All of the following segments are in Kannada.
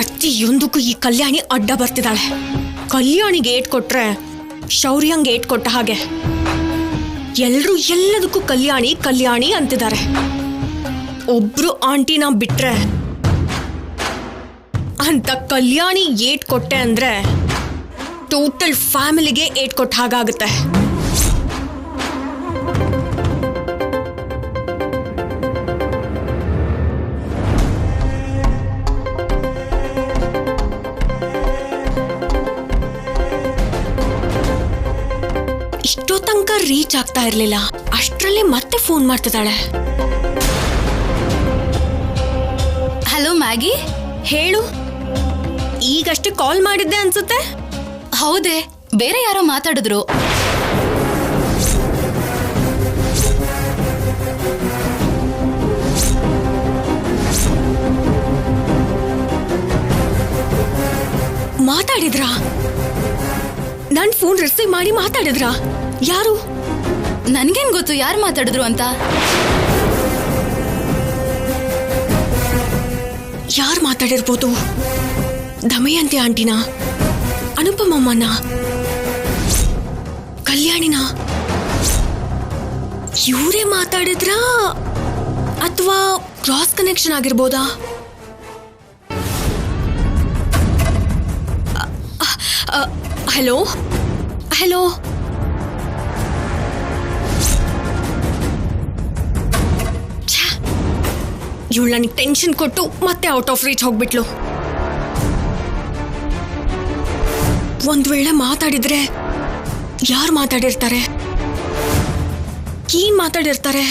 ಪ್ರತಿಯೊಂದಕ್ಕೂ ಈ ಕಲ್ಯಾಣಿ ಅಡ್ಡ ಬರ್ತಿದ್ದಾಳೆ. ಕಲ್ಯಾಣಿಗೆ ಏಟ್ ಕೊಟ್ರೆ ಶೌರ್ಯಂಗೆ ಏಟ್ ಕೊಟ್ಟ ಹಾಗೆ. ಎಲ್ರೂ ಎಲ್ಲದಕ್ಕೂ ಕಲ್ಯಾಣಿ ಕಲ್ಯಾಣಿ ಅಂತಿದ್ದಾರೆ. ಒಬ್ರು ಆಂಟಿನ ಬಿಟ್ರೆ ಅಂತ ಕಲ್ಯಾಣಿ ಏಟ್ ಕೊಟ್ಟೆ ಅಂದ್ರೆ ಟೋಟಲ್ ಫ್ಯಾಮಿಲಿಗೆ ಏಟ್ ಕೊಟ್ಟ ಹಾಗಾಗುತ್ತೆ. ಇಷ್ಟೋ ತನಕ ರೀಚ್ ಆಗ್ತಾ ಇರ್ಲಿಲ್ಲ, ಅಷ್ಟರಲ್ಲಿ ಮತ್ತೆ ಫೋನ್ ಮಾಡ್ತಿದ್ದಾಳೆ. ಹಲೋ ಮ್ಯಾಗಿ, ಹೇಳು. ಈಗಷ್ಟೇ ಕಾಲ್ ಮಾಡಿದ್ದೆ ಅನ್ಸುತ್ತೆ. ಹೌದೇ, ಬೇರೆ ಯಾರೋ ಮಾತಾಡಿದ್ರು. ಮಾತಾಡಿದ್ರಾ? ನನ್ ಫೋನ್ ರಿಸೀವ್ ಮಾಡಿ ಮಾತಾಡಿದ್ರಾ? ಯಾರು? ನನ್ಗೇನ್ ಗೊತ್ತು ಯಾರು ಮಾತಾಡಿದ್ರು ಅಂತ. ಯಾರು ಮಾತಾಡಿರ್ಬೋದು? ದಮಯಂತಿ ಆಂಟಿನ, ಅನುಪಮಮ್ಮನ, ಕಲ್ಯಾಣಿನ? ಇವರೇ ಮಾತಾಡಿದ್ರಾ ಅಥವಾ ಕ್ರಾಸ್ ಕನೆಕ್ಷನ್ ಆಗಿರ್ಬೋದಾ? ಹಲೋ ಹಲೋ, ಇವಳು ನನಗೆ ಟೆನ್ಷನ್ ಕೊಟ್ಟು ಮತ್ತೆ ಔಟ್ ಆಫ್ ರೀಚ್ ಹೋಗ್ಬಿಟ್ಲು. ಒಂದ್ ವೇಳೆ ಮಾತಾಡಿದ್ರೆ ಯಾರು ಮಾತಾಡಿರ್ತಾರೆ? ಏನ್ ಮಾತಾಡಿರ್ತಾರೆ?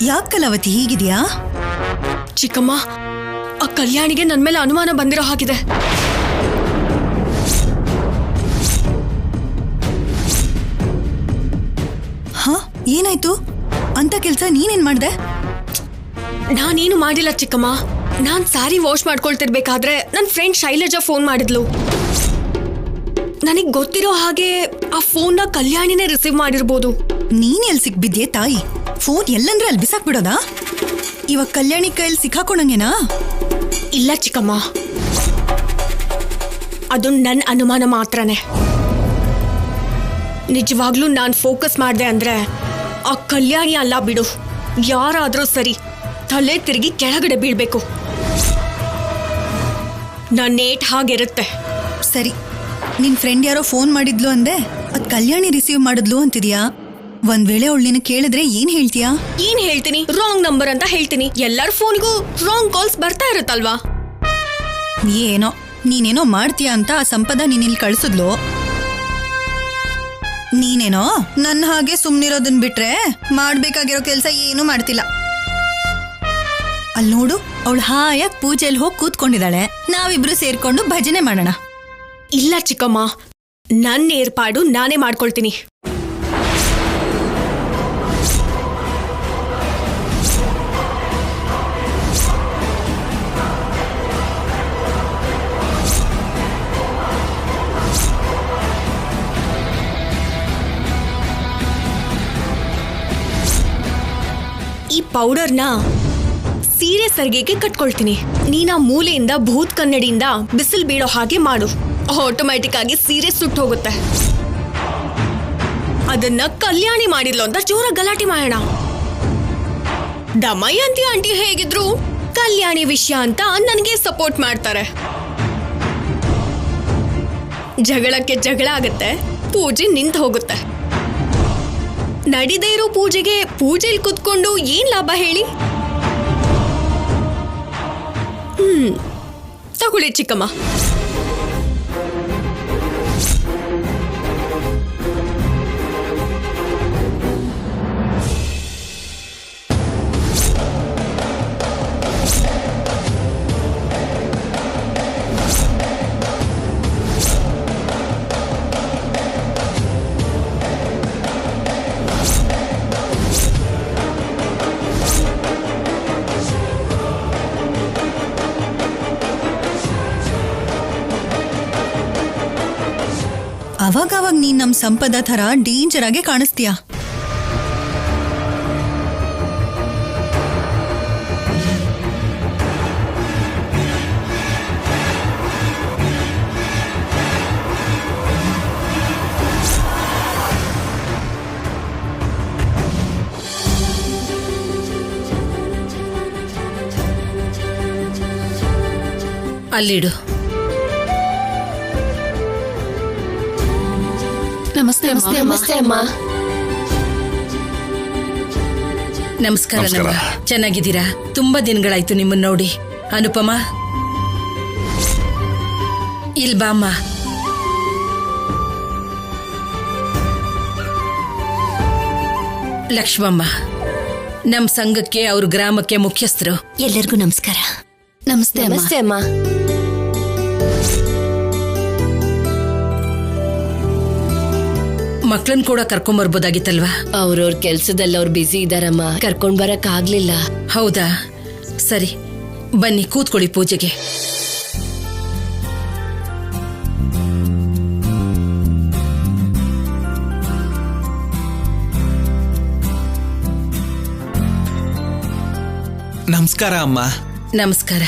ಯಾಕೆ ಕಲಾವತಿ ಹೀಗಿದ್ಯಾ? ಚಿಕ್ಕಮ್ಮ, ಆ ಕಲ್ಯಾಣಿಗೆ ನನ್ ಮೇಲೆ ಅನುಮಾನ ಬಂದಿರೋ ಹಾಗಿದೆ. ಹಾ, ಏನಾಯ್ತು? ಅಂತ ಕೆಲ್ಸ ನೀನೇನ್ ಮಾಡ್ದೆ? ನಾನೇನು ಮಾಡಿಲ್ಲ ಚಿಕ್ಕಮ್ಮ. ನಾನ್ ಸ್ಯಾರಿ ವಾಶ್ ಮಾಡ್ಕೊಳ್ತಿರ್ಬೇಕಾದ್ರೆ ನನ್ ಫ್ರೆಂಡ್ ಶೈಲಜಾ ಫೋನ್ ಮಾಡಿದ್ಲು. ನನಗ್ ಗೊತ್ತಿರೋ ಹಾಗೆ ಆ ಫೋನ್ ನ ಕಲ್ಯಾಣಿನೇ ರಿಸೀವ್ ಮಾಡಿರ್ಬೋದು. ನೀನ್ ಎಲ್ ಸಿಕ್ಬಿದ್ಯೆ ತಾಯಿ? ಫೋನ್ ಎಲ್ಲಂದ್ರೆ ಅಲ್ಲಿ ಬಿಸಾಕ್ ಬಿಡೋದಾ? ಇವಾಗ ಕಲ್ಯಾಣಿ ಕೈಯಲ್ಲಿ ಸಿಕ್ಕಾಕೊಂಡಂಗೇನಾ? ಇಲ್ಲ ಚಿಕ್ಕಮ್ಮ, ಅದು ನನ್ನ ಅನುಮಾನ ಮಾತ್ರನೇ. ನಿಜವಾಗ್ಲೂ ನಾನು ಫೋಕಸ್ ಮಾಡಿದೆ ಅಂದ್ರೆ ಆ ಕಲ್ಯಾಣಿ ಅಲ್ಲ ಬಿಡು, ಯಾರಾದ್ರೂ ಸರಿ ತಲೆ ತಿರುಗಿ ಕೆಳಗಡೆ ಬೀಳ್ಬೇಕು. ನನ್ನ ನೇಟ್ ಹಾಗಿರುತ್ತೆ. ಸರಿ, ನಿನ್ ಫ್ರೆಂಡ್ ಯಾರೋ ಫೋನ್ ಮಾಡಿದ್ಲು ಅಂದೆ, ಅದ್ ಕಲ್ಯಾಣಿ ರಿಸೀವ್ ಮಾಡಿದ್ಲು ಅಂತಿದ್ಯಾ? ಒಂದ್ ವೇಳೆ ಅವಳು ನಿನ್ನ ಕೇಳಿದ್ರೆ ಏನ್ ಹೇಳ್ತೀಯಾ? ಏನ್ ಹೇಳ್ತೀನಿ? ರಾಂಗ್ ನಂಬರ್ ಅಂತ ಹೇಳ್ತೀನಿ. ಎಲ್ಲರ ಫೋನ್ಗೂ ರಾಂಗ್ ಕಾಲ್ಸ್ ಬರ್ತಾ ಇರುತ್ತಲ್ವಾ? ಏನೋ ನೀನೇನೋ ಮಾಡ್ತೀಯ ಅಂತ ಆ ಸಂಪದ ನೀನಿಲ್ಲಿ ಕಳ್ಸಿದ್ಲು. ನೀನೇನೋ ನನ್ನ ಹಾಗೆ ಸುಮ್ನಿರೋದನ್ ಬಿಟ್ರೆ ಮಾಡ್ಬೇಕಾಗಿರೋ ಕೆಲ್ಸ ಏನೂ ಮಾಡ್ತಿಲ್ಲ. ಅಲ್ಲಿ ನೋಡು, ಅವಳು ಹಾಯಾಗಿ ಪೂಜೆಯಲ್ಲಿ ಹೋಗಿ ಕೂತ್ಕೊಂಡಿದ್ದಾಳೆ. ನಾವಿಬ್ರು ಸೇರ್ಕೊಂಡು ಭಜನೆ ಮಾಡೋಣ. ಇಲ್ಲ ಚಿಕ್ಕಮ್ಮ, ನನ್ನ ಏರ್ಪಾಡು ನಾನೇ ಮಾಡ್ಕೊಳ್ತೀನಿ. ಈ ಪೌಡರ್ನ ಸೀರೆ ಸರ್ಗೆಗೆ ಕಟ್ಕೊಳ್ತೀನಿ. ನೀನಾ ಮೂಲೆಯಿಂದ ಭೂತ್ ಕನ್ನಡಿಯಿಂದ ಬಿಸಿಲು ಬೀಳೋ ಹಾಗೆ ಮಾಡು. ಆಟೋಮ್ಯಾಟಿಕ್ ಆಗಿ ಸೀರೆ ಸುಟ್ಟು ಹೋಗುತ್ತೆ. ಅದನ್ನ ಕಲ್ಯಾಣಿ ಮಾಡಿದ್ಲು ಅಂತ ಜೋರ ಗಲಾಟೆ ಮಾಡೋಣ. ದಮಯಂತಿ ಆಂಟಿ ಹೇಗಿದ್ರು ಕಲ್ಯಾಣಿ ವಿಷಯ ಅಂತ ನನಗೆ ಸಪೋರ್ಟ್ ಮಾಡ್ತಾರೆ. ಜಗಳಕ್ಕೆ ಜಗಳ ಆಗತ್ತೆ, ಪೂಜೆ ನಿಂತು ಹೋಗುತ್ತೆ. ನಡೀದೇ ಇರೋ ಪೂಜೆಗೆ ಪೂಜೆಲಿ ಕುತ್ಕೊಂಡು ಏನ್ ಲಾಭ ಹೇಳಿ? ತಗೊಳ್ಳಿ ಚಿಕ್ಕಮ್ಮ. ಅವಾಗವಾಗ ನೀನ್ ನಮ್ ಸಂಪದ ಥರ ಡೇಂಜರ್ ಆಗಿ ಕಾಣಿಸ್ತೀಯ. ಅಲ್ಲಿಡು. ನಮಸ್ತೆ ನಮಸ್ತೆ ನಮಸ್ತೆ ಅಮ್ಮ. ನಮಸ್ಕಾರ. ಚೆನ್ನಾಗಿದ್ದೀರಾ? ತುಂಬಾ ದಿನಗಳಾಯ್ತು ನಿಮ್ಮನ್ನ ನೋಡಿ. ಅನುಪಮ, ಇಲ್ ಬಾಮ್ಮ. ಲಕ್ಷ್ಮಮ್ಮ, ನಮ್ ಸಂಘಕ್ಕೆ ಅವ್ರ ಗ್ರಾಮಕ್ಕೆ ಮುಖ್ಯಸ್ಥರು. ಎಲ್ಲರಿಗೂ ನಮಸ್ಕಾರ. ನಮಸ್ತೆ ನಮಸ್ತೆ ಅಮ್ಮ. ಮಕ್ಳನ್ ಕೂಡ ಕರ್ಕೊಂಬರ್ಬೋದಾಗಿತ್ತಲ್ವಾ? ಅವ್ರವ್ರ ಕೆಲ್ಸದಲ್ಲಿ ಅವ್ರು ಬ್ಯುಸಿ ಇದಾರಮ್ಮ, ಕರ್ಕೊಂಡ್ ಬರಕ್ ಆಗ್ಲಿಲ್ಲ. ಹೌದಾ? ಸರಿ, ಬನ್ನಿ ಕೂತ್ಕೊಳ್ಳಿ ಪೂಜೆಗೆ. ನಮಸ್ಕಾರ ಅಮ್ಮ. ನಮಸ್ಕಾರ.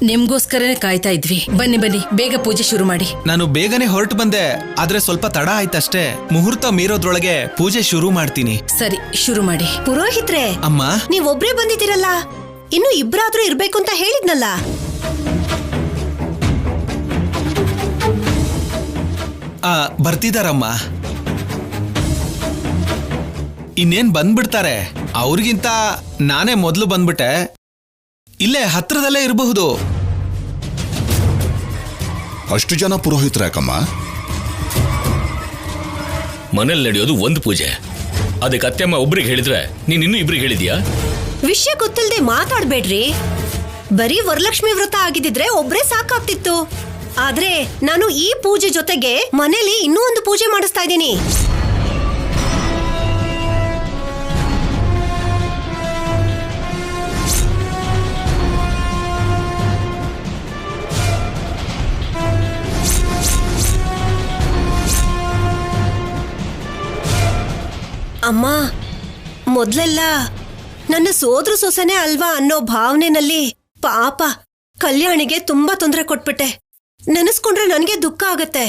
ನಿಮ್ಗೋಸ್ಕರನೇ ಕಾಯ್ತಾ ಇದ್ವಿ. ಬನ್ನಿ ಬನ್ನಿ, ಬೇಗ ಪೂಜೆ ಶುರು ಮಾಡಿ. ನಾನು ಬೇಗನೆ ಹೊರಟು ಬಂದೆ, ಆದ್ರೆ ಸ್ವಲ್ಪ ತಡ ಆಯ್ತಷ್ಟೇ. ಮುಹೂರ್ತ ಮೀರೋದ್ರೊಳಗೆ ಪೂಜೆ ಶುರು ಮಾಡ್ತೀನಿ. ಸರಿ, ಶುರು ಮಾಡಿ. ಪುರೋಹಿತ್ರೆ, ಅಮ್ಮ, ನೀವೊಬ್ರೇ ಬಂದಿದ್ದೀರಲ್ಲ, ಇನ್ನು ಇಬ್ರಾದ್ರೂ ಇರ್ಬೇಕು ಅಂತ ಹೇಳಿದ್ನಲ್ಲ. ಬರ್ತಿದಾರಮ್ಮ. ಇನ್ನೇನ್ ಬಂದ್ಬಿಡ್ತಾರೆ. ಅವ್ರಿಗಿಂತ ನಾನೇ ಮೊದ್ಲು ಬಂದ್ಬಿಟ್ಟೆ. ಇಲ್ಲೇ ಹತ್ರದಲ್ಲೇ ಇರಬಹುದು. ಅಷ್ಟು ಜನ ಪುರೋಹಿತರು ಯಾಕಮ್ಮ? ಮನೇಲಿ ನಡೆಯೋದು ಒಂದು ಪೂಜೆ, ಅದಕ್ಕೆ ಅತ್ತೆಮ್ಮ ಒಬ್ರಿಗೆ ಹೇಳಿದ್ರೆ ನೀನ್ ಇನ್ನೂ ಇಬ್ರಿಗೆ ಹೇಳಿದ್ಯಾ? ವಿಷಯ ಗೊತ್ತಿಲ್ಲದೆ ಮಾತಾಡ್ಬೇಡ್ರಿ. ಬರೀ ವರಲಕ್ಷ್ಮಿ ವ್ರತ ಆಗಿದ್ದಿದ್ರೆ ಒಬ್ರೇ ಸಾಕಾಗ್ತಿತ್ತು. ಆದ್ರೆ ನಾನು ಈ ಪೂಜೆ ಜೊತೆಗೆ ಮನೇಲಿ ಇನ್ನೂ ಒಂದು ಪೂಜೆ ಮಾಡಿಸ್ತಾ ಇದ್ದೀನಿ. ಅಮ್ಮ, ಮೊದ್ಲೆಲ್ಲ ನನ್ನ ಸೋದ್ರ ಸೊಸೆನೇ ಅಲ್ವಾ ಅನ್ನೋ ಭಾವನೆನಲ್ಲಿ ಪಾಪ ಕಲ್ಯಾಣಿಗೆ ತುಂಬಾ ತೊಂದರೆ ಕೊಟ್ಬಿಟ್ಟೆ. ನೆನೆಸ್ಕೊಂಡ್ರೆ ನನಗೆ ದುಃಖ ಆಗತ್ತೆ.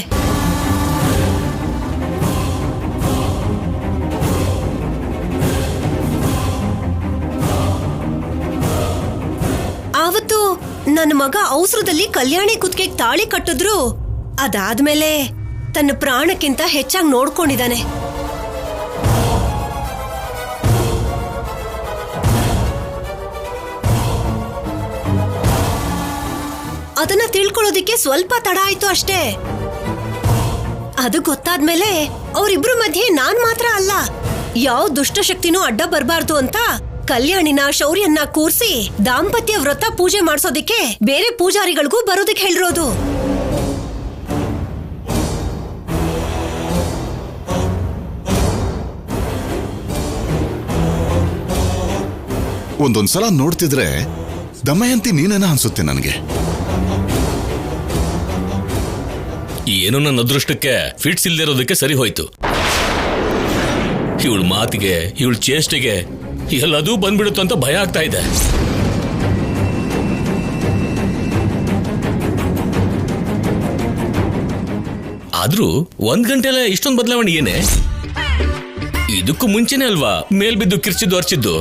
ಆವತ್ತು ನನ್ನ ಮಗ ಅವಸರದಲ್ಲಿ ಕಲ್ಯಾಣಿ ಕುತ್ತಿಗೆಗೆ ತಾಳಿ ಕಟ್ಟಿದ್ರು. ಅದಾದ್ಮೇಲೆ ತನ್ನ ಪ್ರಾಣಕ್ಕಿಂತ ಹೆಚ್ಚಾಗಿ ನೋಡ್ಕೊಂಡಿದ್ದಾನೆ. ಅದನ್ನ ತಿಳ್ಕೊಳ್ಳೋದಿಕ್ಕೆ ಸ್ವಲ್ಪ ತಡ ಆಯ್ತು ಅಷ್ಟೇ. ಅದು ಗೊತ್ತಾದ್ಮೇಲೆ ಅವರಿಬ್ರು ಮಧ್ಯೆ ನಾನ್ ಮಾತ್ರ ಅಲ್ಲ, ಯಾವ ದುಷ್ಟಶಕ್ತಿನೂ ಅಡ್ಡ ಬರಬಾರ್ದು ಅಂತ ಕಲ್ಯಾಣಿನ ಶೌರ್ಯನ್ನ ಕೂರ್ಸಿ ದಾಂಪತ್ಯ ವ್ರತ ಪೂಜೆ ಮಾಡ್ಸೋದಿಕ್ಕೆ ಬೇರೆ ಪೂಜಾರಿಗಳಿಗೂ ಬರೋದಿಕ್ಕೆ ಹೇಳಿರೋದು. ಒಂದೊಂದ್ಸಲ ನೋಡ್ತಿದ್ರೆ ದಮಯಂತಿ ನೀನೇನ ಅನ್ಸುತ್ತೆ ನನಗೆ. ಏನೋ ನನ್ನ ಅದೃಷ್ಟಕ್ಕೆ ಫಿಟ್ಸ್ ಇಲ್ದಿರೋದಕ್ಕೆ ಸರಿ ಹೋಯ್ತು. ಇವಳ ಮಾತಿಗೆ, ಇವಳ ಚೇಷ್ಟೆಗೆ ಎಲ್ಲದೂ ಬಂದ್ಬಿಡುತ್ತೋ ಅಂತ ಭಯ ಆಗ್ತಾ ಇದೆ. ಆದ್ರೂ 1 ಗಂಟೆಲ್ಲ ಇಷ್ಟೊಂದು ಬದಲಾವಣೆ ಏನೇ? ಇದಕ್ಕೂ ಮುಂಚೆನೆ ಅಲ್ವಾ ಮೇಲ್ಬಿದ್ದು ಕಿರ್ಚಿದ್ದು ಅರ್ಚಿದ್ದು?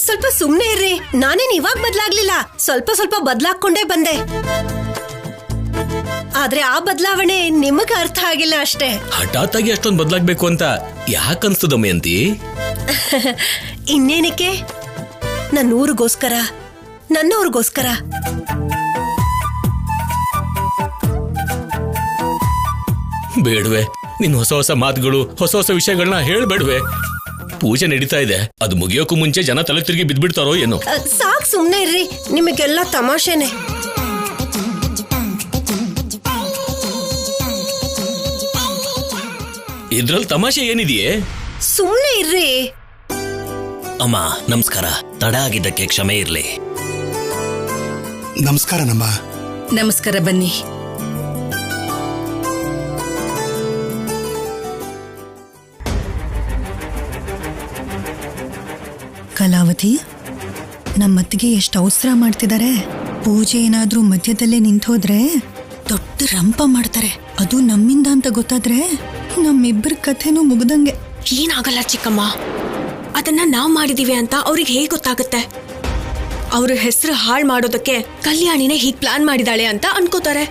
ಸ್ವಲ್ಪ ಸುಮ್ನೆ ಇರ್ರಿ. ನಾನೇನ್ ಇವಾಗ ಬದ್ಲಾಗ್ಲಿಲ್ಲ, ಸ್ವಲ್ಪ ಸ್ವಲ್ಪ ಬದ್ಲಾಕೊಂಡೇ ಬಂದೆ. ಆದ್ರೆ ಆ ಬದಲಾವಣೆ ನಿಮಗ ಅರ್ಥ ಆಗಿಲ್ಲ ಅಷ್ಟೇ. ಹಠಾತ್ ಆಗಿ ಅಷ್ಟೊಂದು ಬದಲಾಗ್ಬೇಕು ಅಂತ ಯಾಕನ್ಸ್ತದ ದಮಯಂತಿ? ಇನ್ನೇನಕ್ಕೆ, ನನ್ನ ಊರಿಗೋಸ್ಕರ, ನನ್ನವ್ರಿಗೋಸ್ಕರ. ಬೇಡ್ವೆ, ನಿನ್ ಹೊಸ ಹೊಸ ಮಾತುಗಳು, ಹೊಸ ಹೊಸ ವಿಷಯಗಳನ್ನ ಹೇಳ್ಬೇಡ್ವೆ. ಪೂಜೆ ನಡೀತಾ ಇದೆ, ಅದು ಮುಗಿಯೋಕ್ಕೂ ಮುಂಚೆ ಜನ ತಲೆ ತಿರುಗಿ ಬಿದ್ಬಿಡ್ತಾರೋ ಏನೋ. ಸಾಕ್, ಸುಮ್ನೆ ಇರ್ರಿ. ನಿಮಗೆಲ್ಲ ತಮಾಷೆನೆ. ಇದ್ರಲ್ಲಿ ತಮಾಷೆ ಏನಿದೆಯೇ? ಸುಮ್ನೆ ಇರ್ರಿ. ಅಮ್ಮ ನಮಸ್ಕಾರ, ತಡ ಆಗಿದ್ದಕ್ಕೆ ಕ್ಷಮೆ ಇರ್ಲಿ. ನಮಸ್ಕಾರ ನಮ್ಮ. ನಮಸ್ಕಾರ, ಬನ್ನಿ. ಕಲಾವತಿ, ನಮ್ಮತ್ತಿಗೆ ಎಷ್ಟು ಅವಸರ ಮಾಡ್ತಿದ್ದಾರೆ. ಪೂಜೆ ಏನಾದ್ರೂ ಮಧ್ಯದಲ್ಲೇ ನಿಂತೋದ್ರೆ ದೊಡ್ಡ ರಂಪ ಮಾಡ್ತಾರೆ. ಅದು ನಮ್ಮಿಂದ ಅಂತ ಗೊತ್ತಾದ್ರೆ ನಮ್ಮಿಬ್ಬರ ಕಥೆನೂ ಮುಗ್ದಂಗೆ. ಏನಾಗಲ್ಲ ಚಿಕ್ಕಮ್ಮ, ಅದನ್ನ ನಾವ್ ಮಾಡಿದೀವಿ ಅಂತ ಅವ್ರಿಗೆ ಹೇಗೆ ಗೊತ್ತಾಗುತ್ತೆ? ಅವ್ರ ಹೆಸರು ಹಾಳು ಮಾಡೋದಕ್ಕೆ ಕಲ್ಯಾಣಿನೇ ಹೀಗ್ ಪ್ಲಾನ್ ಮಾಡಿದಾಳೆ ಅಂತ ಅನ್ಕೋತಾರೆ.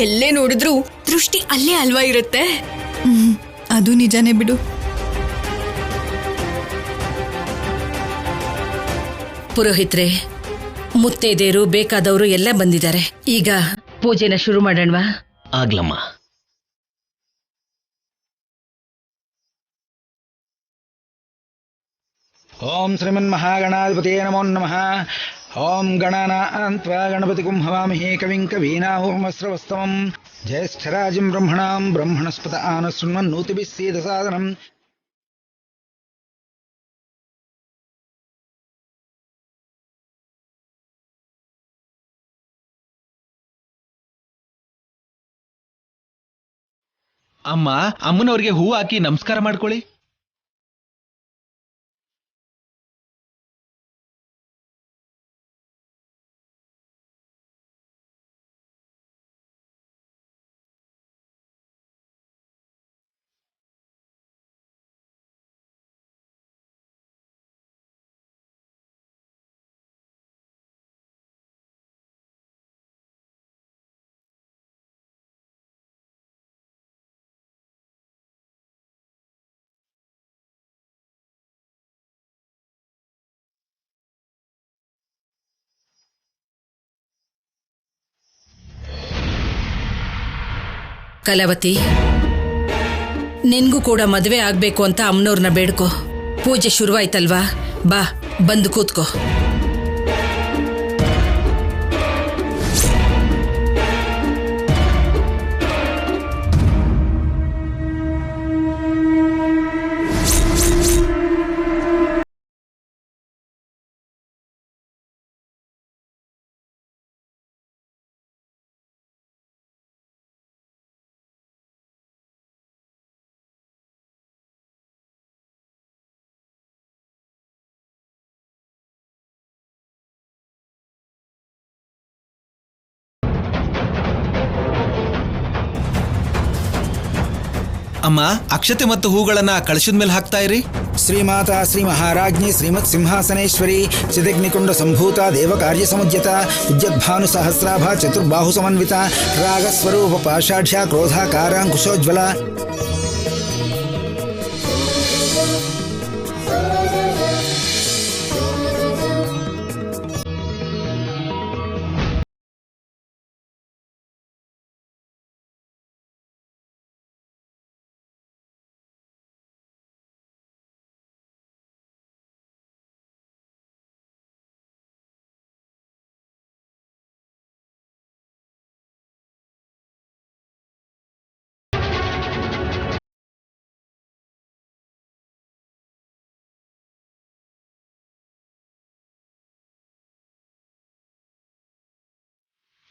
ಎಲ್ಲೇ ನೋಡಿದ್ರು ದೃಷ್ಟಿ ಅಲ್ಲೇ ಅಲ್ವಾ ಇರುತ್ತೆ. ಅದು ನಿಜಾನೇ ಬಿಡು. ಪುರೋಹಿತ್ರೆ, ಮುತ್ತೈದೆಯರು ಬೇಕಾದವರು ಎಲ್ಲ ಬಂದಿದ್ದಾರೆ. ಈಗ ಪೂಜೆನ ಶುರು ಮಾಡೋಣವಾ? ಆಗ್ಲಮ್ಮ. ಓಂ ಶ್ರೀಮನ್ಮಹಾಗಣಾಧಿಪತಿಯೇ ನಮೋ ನಮಃ. ಓಂ ಗಣಾನಾನ್ತ್ವಾ ಗಣಪತಿಗುಂ ಹವಾಮಹೇ ಕವಿಂ ಕವೀನಾಹುಮಸ್ರವಸ್ತಮಂ. ಜ್ಯೇಷ್ಠರಾಜಂ ಬ್ರಹ್ಮಣಾಂ ಬ್ರಹ್ಮಣಸ್ಪತ ಆನಶೃಣ್ವನ್ನೋತಿಭಿಃ ಸೇದಸಾದನಂ. ಅಮ್ಮ, ಅಮ್ಮನವ್ರಿಗೆ ಹೂ ಹಾಕಿ ನಮಸ್ಕಾರ ಮಾಡ್ಕೊಳ್ಳಿ. ಕಲಾವತಿ, ನಿನ್ಗೂ ಕೂಡ ಮದುವೆ ಆಗ್ಬೇಕು ಅಂತ ಅಮ್ಮನವ್ರನ್ನ ಬೇಡ್ಕೋ. ಪೂಜೆ ಶುರುವಾಯ್ತಲ್ವಾ, ಬಾ ಬಂದು ಕೂತ್ಕೋ. ಅಮ್ಮ, ಅಕ್ಷತೆ ಮತ್ತು ಹೂಗಳನ್ನ ಕಳಶದ ಮೇಲೆ ಹಾಕ್ತಾ ಇರಿ. ಶ್ರೀಮಾತಾ ಶ್ರೀ ಮಹಾರಾಜ್ಞಿ ಶ್ರೀಮತ್ ಸಿಂಹಾಸನೇಶ್ವರಿ ಚಿದಗ್ನಿಕುಂಡ ಸಂಭೂತ ದೇವಕಾರ್ಯ ಸಮುದ್ಯತ ಉದ್ಯದ್ಭಾನು ಸಹಸ್ರಾಭ ಚತುರ್ಬಾಹು ಸಮನ್ವಿತ ರಾಗಸ್ವರೂಪ ಪಾಷಾಢ್ಯ ಕ್ರೋಧಾಕಾರಾಂಕುಶೋಜ್ವಲ.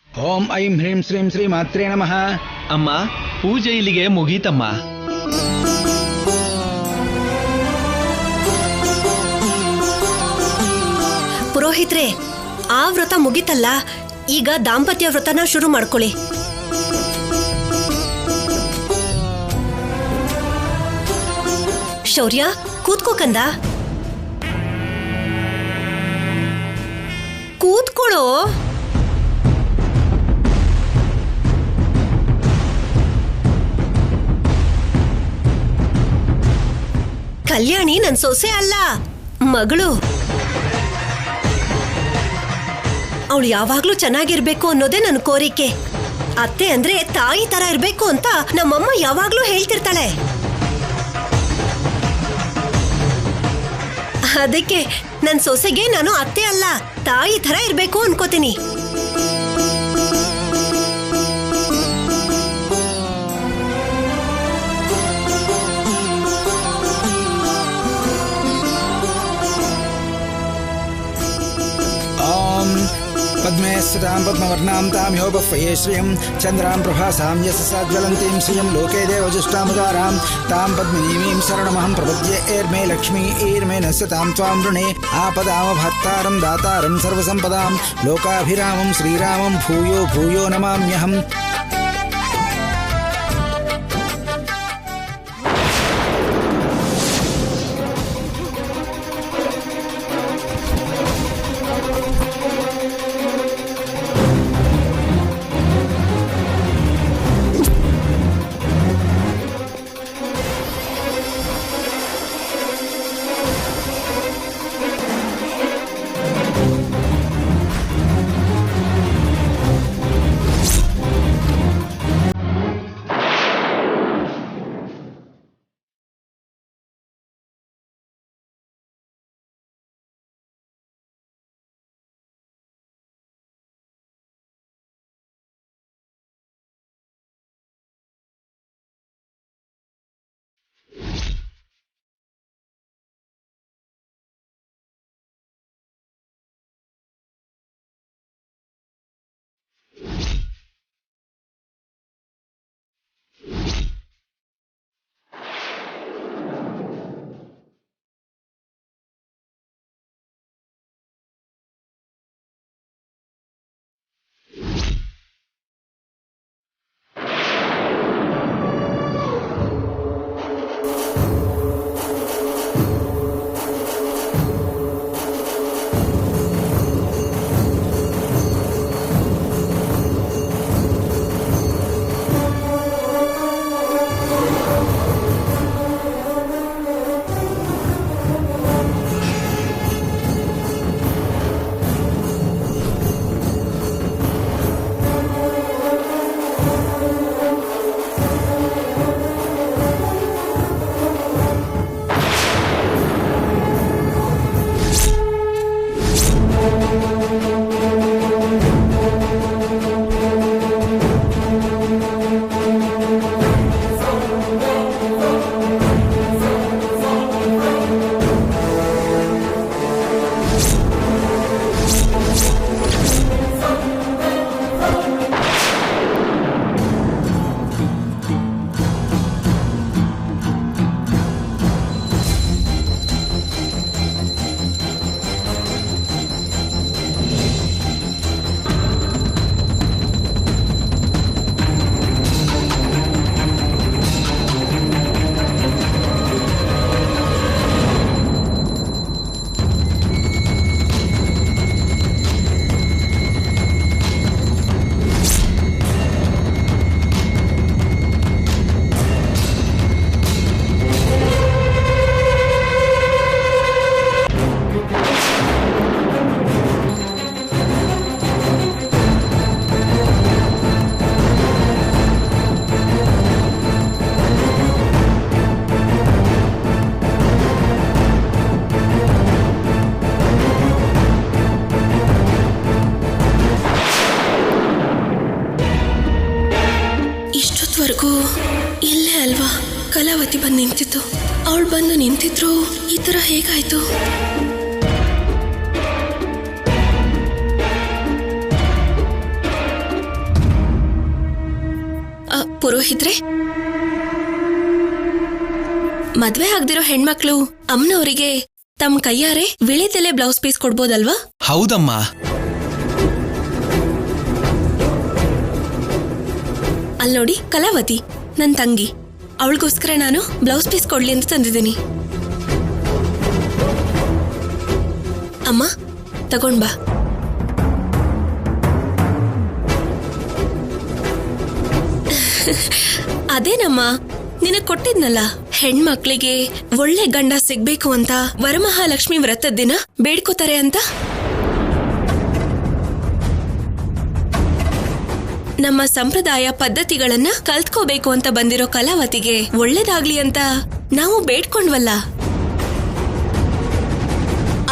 ಓಂ ಐಂ ಹ್ರೀಂ ಶ್ರೀಂ ಶ್ರೀ ಮಾತ್ರೇ ನಮಃ. ಅಮ್ಮ, ಪೂಜೆ ಇಲ್ಲಿಗೆ ಮುಗೀತಮ್ಮ. ಪುರೋಹಿತ್ರೆ, ಆ ವ್ರತ ಮುಗಿತಲ್ಲ, ಈಗ ದಾಂಪತ್ಯ ವ್ರತನ ಶುರು ಮಾಡ್ಕೊಳ್ಳಿ. ಶೌರ್ಯ, ಕೂತ್ಕೋ ಕಂದ. ಕೂತ್ಕೊಳ್ಳೋ. ಕಲ್ಯಾಣಿ ನನ್ ಸೊಸೆ ಅಲ್ಲ, ಮಗಳು. ಅವಳು ಯಾವಾಗ್ಲೂ ಚೆನ್ನಾಗಿರ್ಬೇಕು ಅನ್ನೋದೇ ನನ್ನ ಕೋರಿಕೆ. ಅತ್ತೆ ಅಂದ್ರೆ ತಾಯಿ ತರ ಇರ್ಬೇಕು ಅಂತ ನಮ್ಮಮ್ಮ ಯಾವಾಗ್ಲೂ ಹೇಳ್ತಿರ್ತಾಳೆ. ಅದಕ್ಕೆ ನನ್ ಸೊಸೆಗೆ ನಾನು ಅತ್ತೆ ಅಲ್ಲ, ತಾಯಿ ತರ ಇರ್ಬೇಕು ಅನ್ಕೋತೀನಿ. ಪದ್ಮೇ ಸ್ಥಿತಾಂ ಪದ್ಮವರ್ಣಾಂ ತಾಂ ಯೋಪಫ್ವಯೇ ಶ್ರಿಯಂ ಚಂದ್ರಾಂ ಪ್ರಭಾಸಾಂ ಯಶಸಾ ಜ್ವಲಂತೀಂ ಶ್ರಿಯಂ ಲೋಕೆ ದೇವಜುಷ್ಟಾಮುದಾರಾಂ ತಾಂ ಪದ್ಮಿನೀಮೀಂ ಶರಣಮಹಂ ಪ್ರಪದ್ಯೆ ಏರ್ಮೇ ಲಕ್ಷ್ಮೀ ಈರ್ಮೇ ನಶ್ಯತಾಂ ತ್ವಾಂ ಋಣೇ ಆಪದಾಮ ಭರ್ತಾರಂ ದಾತಾರಂ ಸರ್ವಸಂಪದಾಂ ಲೋಕಾಭಿರಾಮಂ ಶ್ರೀರಾಮಂ ಭೂಯೋ ಭೂಯೋ ನಮಾಮ್ಯಹಂ. ಕಲಾವತಿ ಬಂದು ನಿಂತಿತ್ತು. ಅವಳು ಬಂದು ನಿಂತಿದ್ರು ಈ ತರ ಹೇಗಾಯ್ತು? ಪುರೋಹಿತ್ರೆ, ಮದ್ವೆ ಆಗ್ದಿರೋ ಹೆಣ್ಮಕ್ಳು ಅಮ್ಮನವರಿಗೆ ತಮ್ಮ ಕೈಯಾರೆ ವಿಳೆದೆಲೆ ಬ್ಲೌಸ್ ಪೀಸ್ ಕೊಡ್ಬೋದಲ್ವಾ? ಹೌದಮ್ಮ. ಅಲ್ಲಿ ನೋಡಿ ಕಲಾವತಿ ನನ್ ತಂಗಿ, ಅವಳಿಗೋಸ್ಕರ ನಾನು ಬ್ಲೌಸ್ ಪೀಸ್ ಕೊಡ್ಲಿ ಅಂತ ತಂದಿದ್ದೀನಿ. ಅಮ್ಮ ತಗೊಂಡ್ ಬಾ. ಅದೇನಮ್ಮ ನಿನಗ್ ಕೊಟ್ಟಿದ್ನಲ್ಲ, ಹೆಣ್ಮಕ್ಳಿಗೆ ಒಳ್ಳೆ ಗಂಡ ಸಿಗ್ಬೇಕು ಅಂತ ವರಮಹಾಲಕ್ಷ್ಮಿ ವ್ರತದ ದಿನ ಬೇಡ್ಕೋತಾರೆ ಅಂತ. ನಮ್ಮ ಸಂಪ್ರದಾಯ ಪದ್ಧತಿಗಳನ್ನ ಕಲ್ತ್ಕೋಬೇಕು ಅಂತ ಬಂದಿರೋ ಕಲಾವತಿಗೆ ಒಳ್ಳೇದಾಗ್ಲಿ ಅಂತ ನಾವು ಬೇಡ್ಕೊಂಡ್ವಲ್ಲ.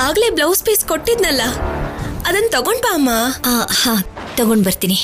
ಆಗ್ಲೇ ಬ್ಲೌಸ್ ಪೀಸ್ ಕೊಟ್ಟಿದ್ನಲ್ಲ, ಅದನ್ನ ತಗೊಂಡ್ ಬಾ ಅಮ್ಮ. ಹಾ ತಗೊಂಡ್ ಬರ್ತೀನಿ.